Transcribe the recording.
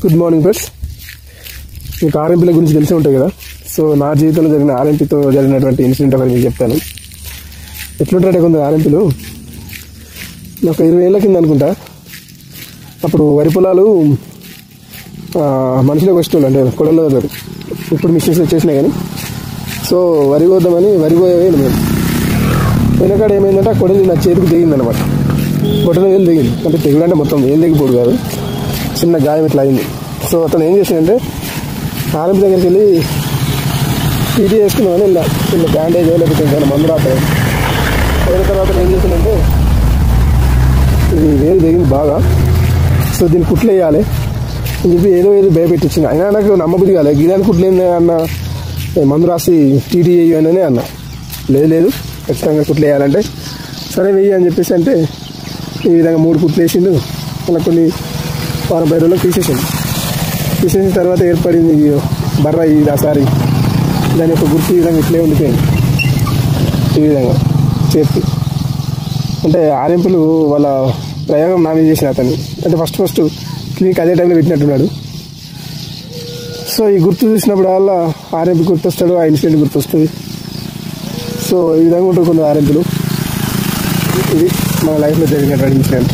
Good morning friends. మీకు ఆర్ఎంపీల గురించి తెలిసి ఉంటాయి కదా. సో నా జీవితంలో జరిగిన ఆర్ఎంపీతో జరిగినటువంటి ఇన్సిడెంట్ ఒకటి మీకు చెప్తాను. ఎట్లుంటారంటే కొంత ఆర్ఎంపీలు నాకు 20 ఏళ్ళ కింద అనుకుంటా. అప్పుడు వరి పొలాలు మనుషులకు వస్తువులు అంటే కొడల్లో వదలరు. ఇప్పుడు మిషన్స్ వచ్చేసినాయి కానీ. సో వరి కోద్దామని వరి పోయేది మేము. వెనకాడ ఏమైందంటే ఆ కొడలి నా చేతికి దిగిందనమాట. బొట్టన వేలు దిగింది. అంటే తెగుడంటే మొత్తం వేలు దిగిపోడు కాదు, చిన్న గాయం ఇట్లా అయింది. సో అతను ఏం చేసిందంటే ఆర్ఎంపీ దగ్గరికి వెళ్ళి టీటీ వేసుకున్నామని ఇలా బ్యాండేజ్ లేకపోతే ఇంకా మందు రాతాయి. అయిన తర్వాత ఏం చేసిందంటే ఇది వేలు దిగింది బాగా. సో దీన్ని కుట్లు వేయాలి అని చెప్పి ఏదో భయపెట్టించింది. అయినా నాకు నమ్మబుద్ధి కాలేదు. గిదాన్ని కుట్లు ఏంది అన్న, మందు రాసి టీటీ వేయి అని అన్న. లేదు ఖచ్చితంగా కుట్లు వేయాలంటే సరే వెయ్యి అని చెప్పేసి అంటే ఈ విధంగా 3 కుట్లు వేసిండు. అలా కొన్ని 40 రోజులకు తీసేసిన తర్వాత ఏర్పడింది బర్ర. ఇది ఆసారి దాని యొక్క గుర్తు ఈ విధంగా ఇట్లే ఉండిపోయింది. ఈ విధంగా చేతి అంటే ఆర్ఎంపీలు వాళ్ళ ప్రయోగం నామే చేసిన అతన్ని. అంటే ఫస్ట్ క్లినిక్ అదే టైంలో పెట్టినట్టున్నాడు. సో ఈ గుర్తు చూసినప్పుడు వల్ల ఆర్ఎంపీ గుర్తొస్తాడు, ఆ ఇన్సిడెంట్ గుర్తొస్తుంది. సో ఈ విధంగా ఉంటుంది కొన్ని ఆర్ఎంపీలు. ఇది మన లైఫ్లో జరిగినటువంటి ఇన్సిడెంట్.